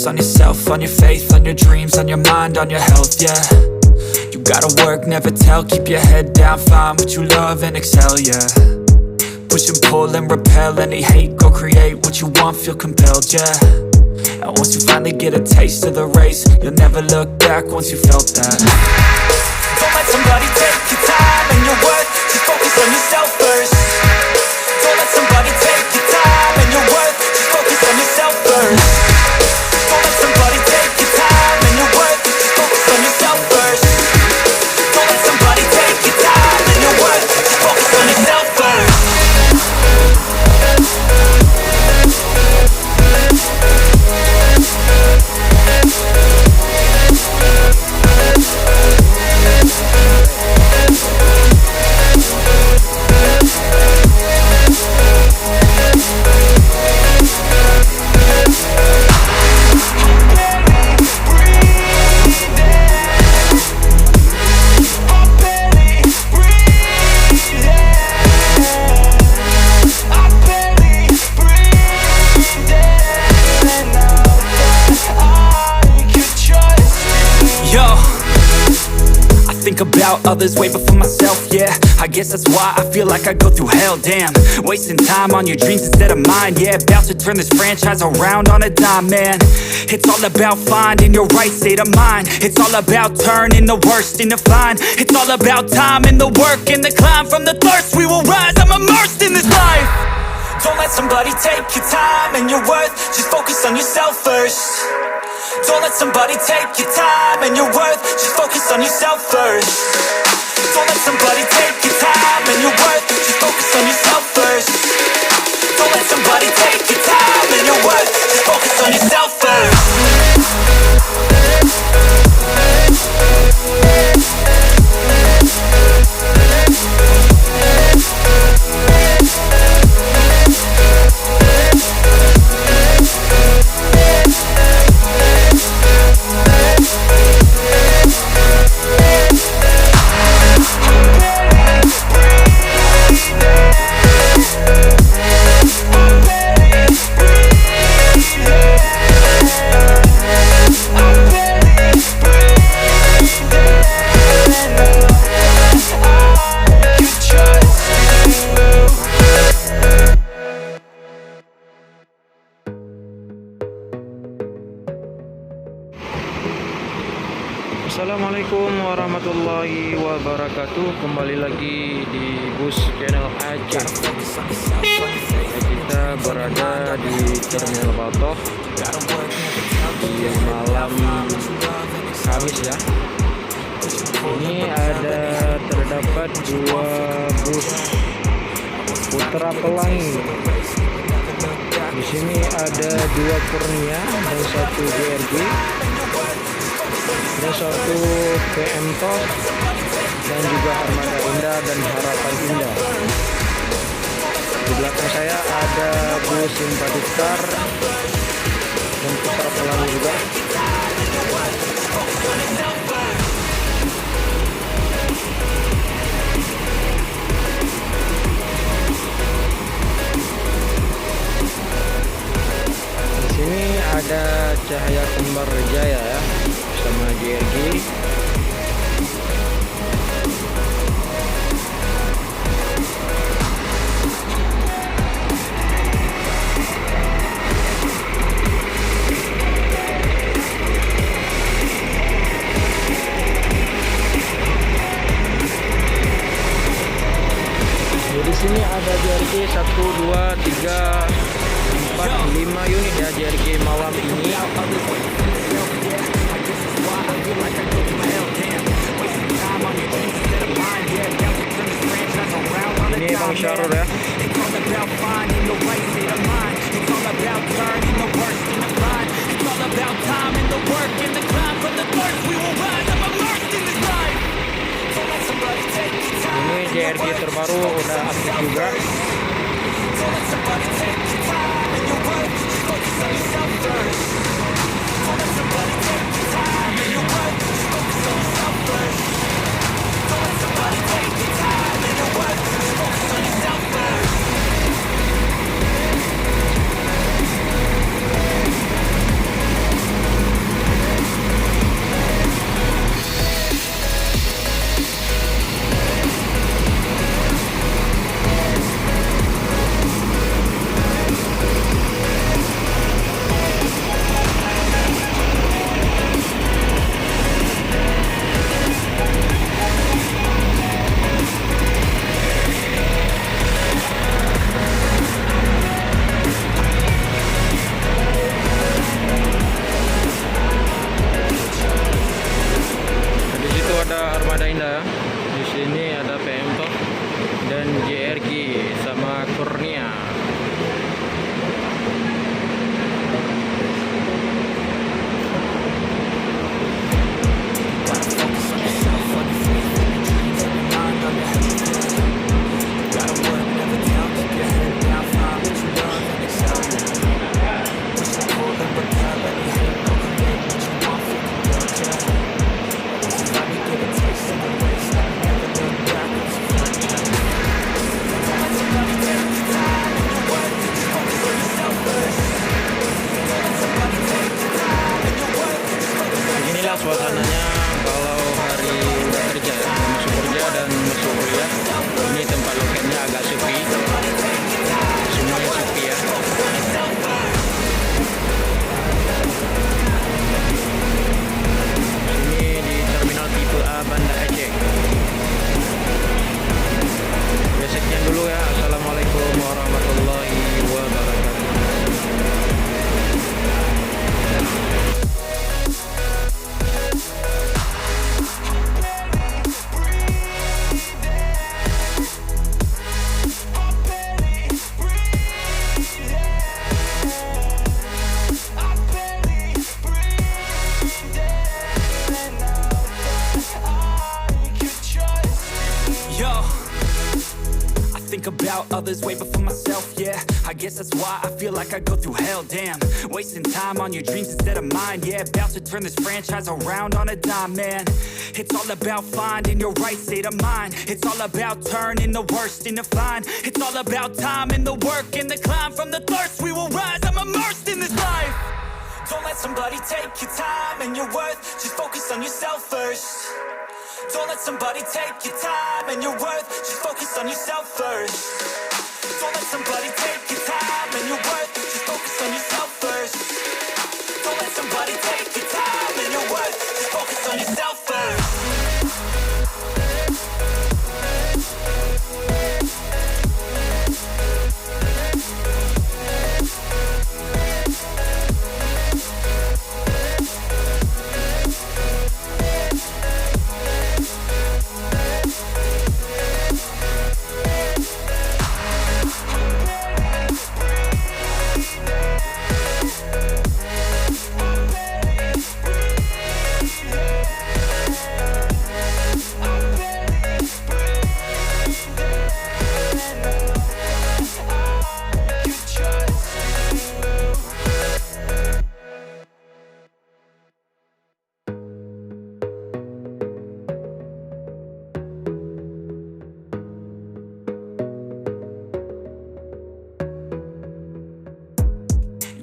focus on yourself, on your faith, on your dreams, on your mind, on your health, yeah. You gotta work, never tell, keep your head down, find what you love and excel, yeah. Push and pull and repel any hate, go create what you want, feel compelled, yeah. And once you finally get a taste of the race, you'll never look back once you felt that. Don't let somebody take your time and your worth, just focus on yourself first. Don't let somebody take your time and your worth, just focus on yourself first. Don't let somebody take your time and your worth, just focus on yourself first. Don't let somebody take your time and your worth, just focus on yourself first. About others way before myself, yeah. I guess that's why I feel like I go through hell, damn. Wasting time on your dreams instead of mine, yeah. About to turn this franchise around on a dime, man. It's all about finding your right state of mind. It's all about turning the worst into fine. It's all about time and the work and the climb. From the thirst we will rise, I'm immersed in this life. Don't let somebody take your time and your worth, just focus on yourself first. Don't let somebody take your time and your worth, just focus on yourself first. Don't let somebody take your time and your worth, just focus on yourself first. Don't let somebody take your time and your worth, just focus on yourself first. Assalamualaikum warahmatullahi wabarakatuh. Kembali lagi di Bus Channel Aceh. Kita berada di Terminal Batoh di malam Kamis, ya. Ini terdapat dua bus putra pelangi. Di sini ada dua Kurnia dan satu DRG. Ada satu PM Tos dan juga Armada Indah dan Harapan Indah. Di belakang saya ada bus Simpaticar dan putra pelangi juga. Di sini ada Cahaya Kembar Jaya, ya, sama DRG. Di sini ada DRG 1, 2, 3, 4, 5 unit, ya, DRG malam ini. Ini Bang Syarul, ya. Ini JRG terbaru udah aktif juga. Indah. Di sini ada PM Top dan JRG sama Kurnia. Beginilah suasananya kalau hari nggak kerja ya, masuk kerja dan masuk kuliah. Ini tempat lokennya agak sepi, semuanya sepi ya. Ini di terminal tipe A Banda Aceh. Beseknya dulu ya. Assalamualaikum warahmatullahi wabarakatuh. Think about others way before myself, yeah. I guess that's why I feel like I go through hell, damn. Wasting time on your dreams instead of mine, yeah. About to turn this franchise around on a dime, man. It's all about finding your right state of mind. It's all about turning the worst into fine. It's all about time and the work and the climb. From the thirst we will rise, I'm immersed in this life. Don't let somebody take your time and your worth. Just focus on yourself first. Don't let somebody take your time and your worth. Just focus on yourself first. Don't let somebody take your time and your worth. Just focus on yourself first. Don't let somebody take your time and your worth. Just focus on yourself first.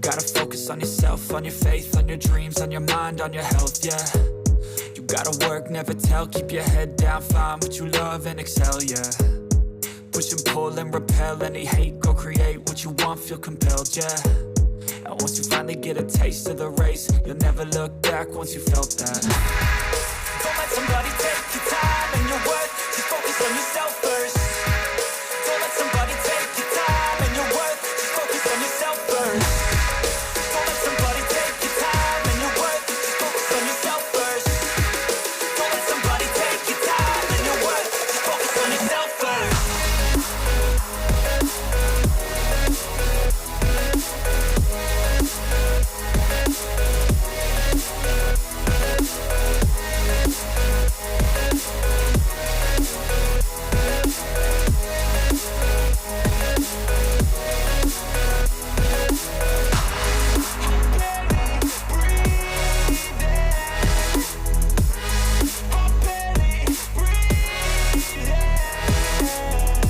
Gotta focus on yourself, on your faith, on your dreams, on your mind, on your health, yeah. You gotta work, never tell, keep your head down, find what you love and excel, yeah. Push and pull and repel any hate, go create what you want, feel compelled, yeah. And once you finally get a taste of the race, you'll never look back once you felt that.